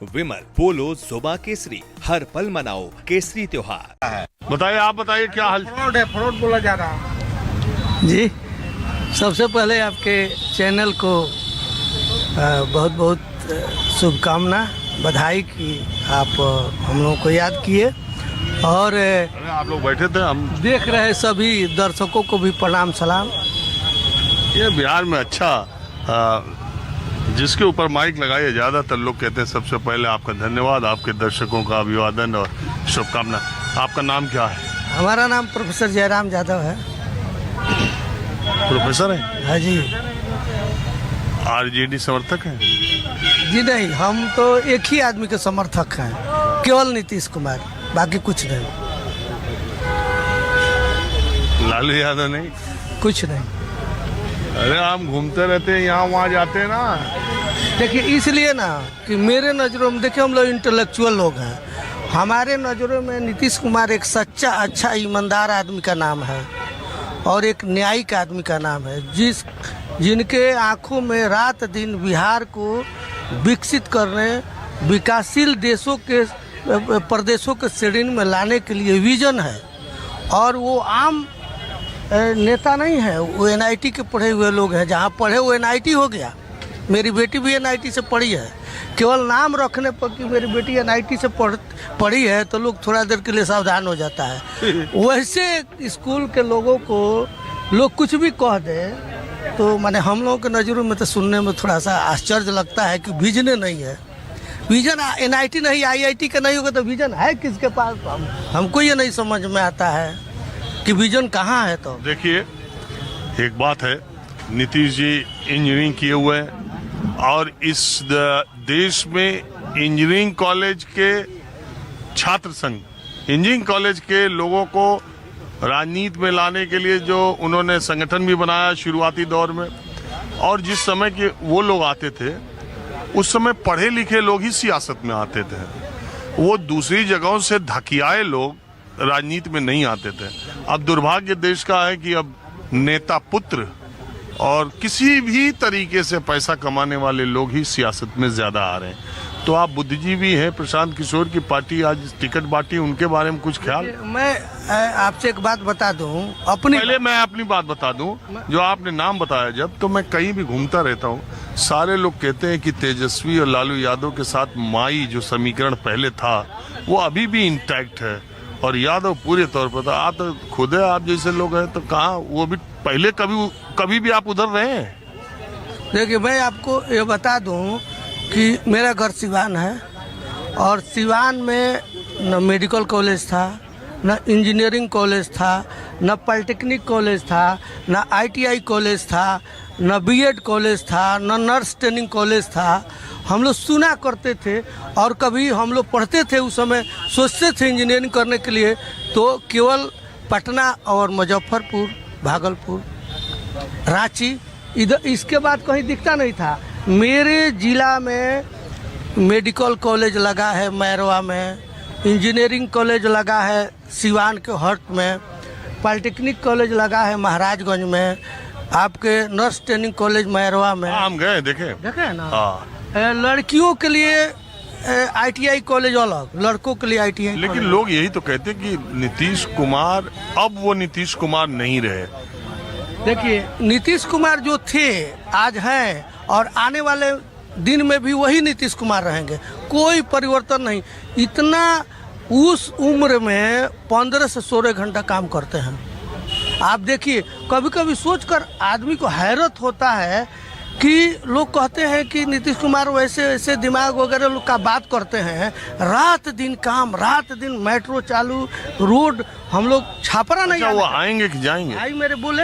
विमल, पोलो, जोबा केसरी, हर पल मनाओ केसरी त्योहार। बताइए, आप बताइए क्या हाल। फ्रॉड है, फ्रॉड बोला जा रहा है जी। सबसे पहले आपके चैनल को बहुत बहुत शुभकामना, बधाई कि आप हम लोगों को याद किए और अरे आप लोग बैठे थे, हम देख रहे सभी दर्शकों को भी प्रणाम सलाम। ये बिहार में अच्छा जिसके ऊपर माइक लगाइए, ज़्यादातर लोग कहते हैं सबसे पहले आपका धन्यवाद, आपके दर्शकों का अभिवादन और शुभकामना। आपका नाम क्या है? हमारा नाम प्रोफेसर जयराम यादव है। प्रोफेसर है? हाँ जी। आरजेडी समर्थक हैं? जी नहीं, हम तो एक ही आदमी के समर्थक हैं, केवल नीतीश कुमार, बाकी कुछ नहीं। लालू यादव नहीं? कुछ नहीं। अरे हम घूमते रहते हैं, यहाँ वहाँ जाते हैं ना। देखिए इसलिए ना कि मेरे नज़रों में, देखिए हम लोग इंटेलेक्चुअल लोग हैं, हमारे नज़रों में नीतीश कुमार एक सच्चा, अच्छा, ईमानदार आदमी का नाम है और एक न्यायिक आदमी का नाम है, जिनके आंखों में रात दिन बिहार को विकसित करने, विकासशील देशों के प्रदेशों के श्रेणी में लाने के लिए विजन है। और वो आम नेता नहीं है, वो एनआईटी के पढ़े हुए लोग हैं, जहाँ पढ़े वो एनआईटी हो गया। मेरी बेटी भी एनआईटी से पढ़ी है। केवल नाम रखने पर कि मेरी बेटी एनआईटी से पढ़ी है तो लोग थोड़ा देर के लिए सावधान हो जाता है। वैसे स्कूल के लोगों को लोग कुछ भी कह दे तो माने हम लोगों के नज़रों में तो सुनने में थोड़ा सा आश्चर्य लगता है कि विजन नहीं है। विजन एनआईटी नहीं, आईआईटी का नहीं होगा तो विजन है किसके पास? हमको ये नहीं समझ में आता है कि विजन कहाँ है। तो देखिए, एक बात है, नीतीश जी इंजीनियरिंग किए हुए हैं और इस देश में इंजीनियरिंग कॉलेज के छात्र संघ, इंजीनियरिंग कॉलेज के लोगों को राजनीति में लाने के लिए जो उन्होंने संगठन भी बनाया शुरुआती दौर में, और जिस समय के वो लोग आते थे उस समय पढ़े लिखे लोग ही सियासत में आते थे, वो दूसरी जगहों से धकियाए लोग राजनीति में नहीं आते थे। अब दुर्भाग्य देश का है कि अब नेता पुत्र और किसी भी तरीके से पैसा कमाने वाले लोग ही सियासत में ज्यादा आ रहे हैं। तो आप बुद्धिजीवी हैं, प्रशांत किशोर की पार्टी आज टिकट बांटी, उनके बारे में कुछ ख्याल? मैं आपसे एक बात बता दूं, पहले मैं अपनी बात बता दूं। जो आपने नाम बताया, जब तो मैं कहीं भी घूमता रहता हूं, सारे लोग कहते हैं कि तेजस्वी और लालू यादव के साथ माई जो समीकरण पहले था वो अभी भी इंटैक्ट है और यादव पूरे तौर पर था। आप तो खुद है, आप जैसे लोग हैं तो कहाँ वो भी पहले कभी भी आप उधर रहे हैं? देखिए मैं आपको ये बता दूं कि मेरा घर सिवान है और सिवान में न मेडिकल कॉलेज था, न इंजीनियरिंग कॉलेज था, न पॉलिटेक्निक कॉलेज था, न आईटीआई कॉलेज था, न बीएड कॉलेज था, न नर्स ट्रेनिंग कॉलेज था। हम लोग सुना करते थे और कभी हम लोग पढ़ते थे, उस समय सोचते थे इंजीनियरिंग करने के लिए तो केवल पटना और मुजफ्फरपुर, भागलपुर, रांची, इधर इसके बाद कहीं दिखता नहीं था। मेरे ज़िला में मेडिकल कॉलेज लगा है मैरवा में, इंजीनियरिंग कॉलेज लगा है सिवान के हट में, पॉलिटेक्निक कॉलेज लगा है महाराजगंज में, आपके नर्स ट्रेनिंग कॉलेज मैरवा में। हम गए, देखे ना। लड़कियों के लिए आईटीआई कॉलेज अलग, लड़कों के लिए आईटीआई। लेकिन लोग यही तो कहते हैं कि नीतीश कुमार अब वो नीतीश कुमार नहीं रहे। देखिए नीतीश कुमार जो थे आज हैं और आने वाले दिन में भी वही नीतीश कुमार रहेंगे, कोई परिवर्तन नहीं। इतना उस उम्र में 15 से 16 घंटा काम करते हैं। आप देखिए, कभी कभी सोचकर आदमी को हैरत होता है कि लोग कहते हैं कि नीतीश कुमार वैसे वैसे दिमाग वगैरह लोग का बात करते हैं, रात दिन काम, रात दिन मेट्रो चालू, रोड। हम लोग छापरा नहीं, वो आएंगे कि जाएंगे? आई मेरे बोले,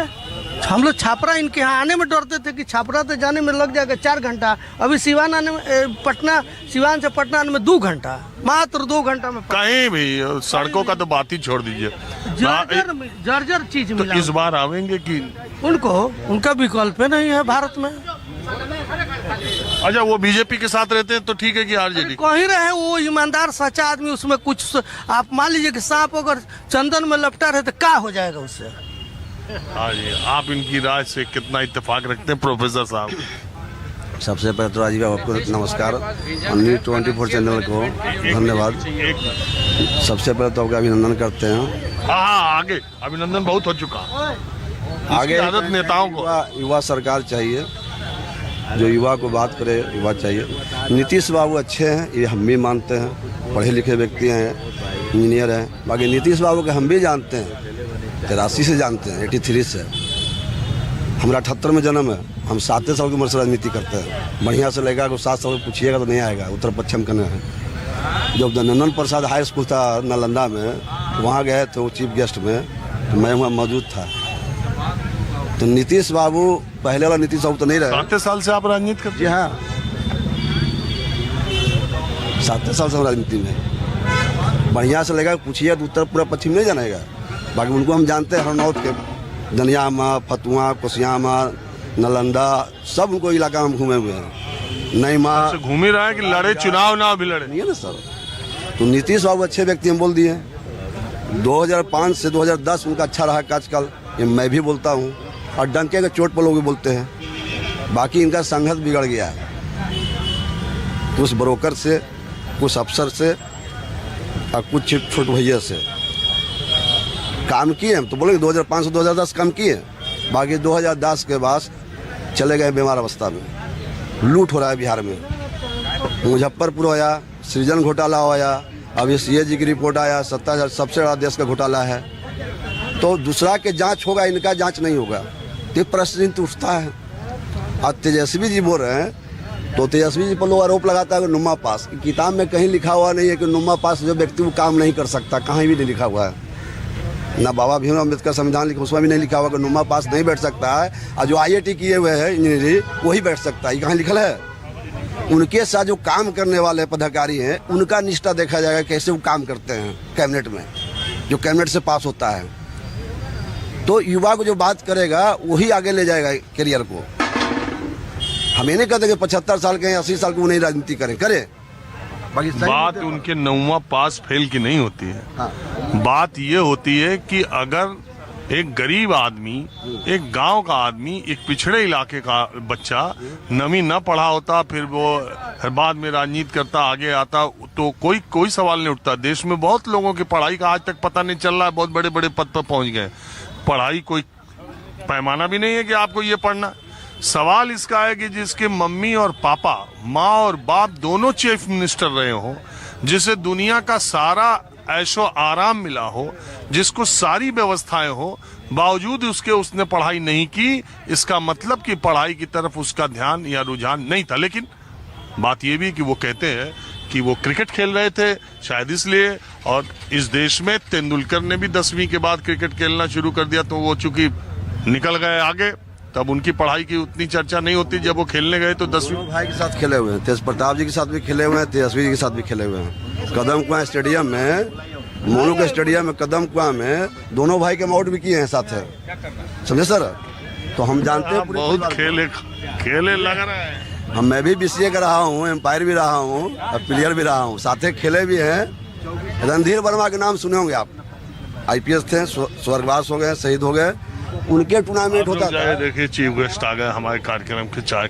हम लोग छापरा इनके यहाँ आने में डरते थे कि छापरा तो जाने में लग जाएगा 4 घंटा, अभी सिवान आने में, पटना, सिवान से पटना आने में 2 घंटा, मात्र 2 घंटा में। कहीं भी सड़कों का तो बात ही छोड़ दीजिए, जर्जर चीज तो मिला। इस बार आवेंगे कि उनका विकल्प नहीं है भारत में। अच्छा, वो बीजेपी के साथ रहते हैं तो ठीक है कि आरजेडी? कहीं रहे, वो ईमानदार सच्चा आदमी, उसमें कुछ आप मान लीजिए कि सांप अगर चंदन में लपटा रहे तो क्या हो जाएगा उससे? हाँ जी, आप इनकी राय से कितना इत्तेफाक रखते हैं प्रोफेसर साहब? सबसे पहले तो राजीव आपको नमस्कार और न्यूज़ 24 चैनल को धन्यवाद। सबसे पहले तो आपका अभिनंदन करते हैं। हाँ, आगे अभिनंदन बहुत हो चुका। आगे आदत नेताओं को युवा सरकार चाहिए, जो युवा को बात करे, युवा चाहिए। नीतीश बाबू अच्छे हैं, ये हम भी मानते हैं, पढ़े लिखे व्यक्ति हैं, इंजीनियर हैं। बाकी नीतीश बाबू के हम भी जानते हैं, 83 से जानते हैं, 83 से। हमारा 78 में जन्म है, हम 7 साल की उम्र से राजनीति करते हैं। बढ़िया से लेगा को 7 साल पूछिएगा तो नहीं आएगा। उत्तर पश्चिम करना है। जब नंदन प्रसाद हाई स्कूल था नालंदा में, वहाँ गए थे वो चीफ गेस्ट में, तो मैं वहाँ मौजूद था। तो नीतीश बाबू पहले वाला नीतीश बाबू तो नहीं रहे। 7 साल से आप राजनीति करते? जी हाँ, 7 साल से हम राजनीति में। बढ़िया से लेगा पूछिए तो उत्तर पूरा पश्चिम नहीं जानेगा। बाकी उनको हम जानते हैं, हरनौत के दनियामा, फतुआ, कोसियामा, नालंदा, सब उनको इलाका में घूमे हुए हैं। नहीं माँ घूम ही रहा है कि लड़े चुनाव ना भी लड़े नहीं है ना सर। तो नीतीश बाबू अच्छे व्यक्ति हम बोल दिए। 2005 से 2010 उनका अच्छा रहा कार्यकाल, ये मैं भी बोलता हूँ। और डंके के चोट पर लोग भी बोलते हैं। बाकी इनका संघर्ष बिगड़ गया है, कुछ ब्रोकर से, कुछ अफसर से और कुछ छोटे भैया से। काम किए हम तो बोलेंगे 2005 से 2010 काम किए। बाकी 2010 के बाद चले गए बीमार अवस्था में। लूट हो रहा है बिहार में। मुजफ्फरपुर होया, सृजन घोटाला होया, अभी CAG की रिपोर्ट आया, 70,000 सबसे बड़ा देश का घोटाला है। तो दूसरा के जांच होगा, इनका जांच नहीं होगा। ये प्रश्न तो उठता है। और तेजस्वी जी बोल रहे हैं, तो तेजस्वी जी पर लोग आरोप लगाता है कि नुम्मा पास। किताब में कहीं लिखा हुआ नहीं है कि नुम्मा पास जो व्यक्ति वो काम नहीं कर सकता, कहीं भी नहीं लिखा हुआ है। ना बाबा भीमराव अम्बेडकर संविधान लिखा, उसमें भी नहीं लिखा हुआ कि नुम्मा पास नहीं बैठ सकता है। और जो IIT किए हुए हैं इंजीनियरिंग, वही बैठ सकता है। ये कहाँ लिखल है? उनके साथ जो काम करने वाले पदाधिकारी हैं, उनका निष्ठा देखा जाएगा कैसे वो काम करते हैं कैबिनेट में, जो कैबिनेट से पास होता है। तो युवा को जो बात करेगा वही आगे ले जाएगा करियर को। हम ये नहीं कहते कि 75 साल के 80 साल के वो नहीं राजनीति करें। बात उनके 9वां पास फेल की नहीं होती है। हाँ। बात ये होती है कि अगर एक गरीब आदमी, एक गांव का आदमी, एक पिछड़े इलाके का बच्चा नमी न पढ़ा होता, फिर वो बाद में राजनीति करता, आगे आता, तो कोई सवाल नहीं उठता। देश में बहुत लोगों की पढ़ाई का आज तक पता नहीं चल रहा है, बहुत बड़े बड़े पद पर पहुंच गए। पढ़ाई कोई पैमाना भी नहीं है कि आपको ये पढ़ना। सवाल इसका है कि जिसके मम्मी और पापा, माँ और बाप दोनों चीफ मिनिस्टर रहे हो, जिसे दुनिया का सारा ऐशो आराम मिला हो, जिसको सारी व्यवस्थाएं हो, बावजूद उसने पढ़ाई नहीं की, इसका मतलब कि पढ़ाई की तरफ उसका ध्यान या रुझान नहीं था। लेकिन बात ये भी कि वो कहते हैं कि वो क्रिकेट खेल रहे थे, शायद इसलिए। और इस देश में तेंदुलकर ने भी 10वीं के बाद क्रिकेट खेलना शुरू कर दिया, तो वो चूंकि निकल गए आगे, तब उनकी पढ़ाई की उतनी चर्चा नहीं होती। जब वो खेलने गए तो 10वीं भाई के साथ खेले हुए हैं, तेज प्रताप जी के साथ भी खेले हुए हैं, तेजस्वी जी के साथ भी खेले हुए हैं। कदम कुआं स्टेडियम में, मोनू के स्टेडियम में, कदम कुआं में दोनों भाई के आउट भी किए हैं साथ है, समझे सर। तो हम जानते हैं बहुत खेले लग रहा है। मैं भी BCA का रहा हूँ, एम्पायर भी रहा हूँ और प्लेयर भी रहा हूँ, साथ खेले भी हैं। रणधीर वर्मा के नाम सुने होंगे आप, IPS थे, स्वर्गवास हो गए, शहीद हो गए। उनके टूर्नामेंट होता था। देखिए चीफ गेस्ट आ गए हमारे कार्यक्रम के, चाय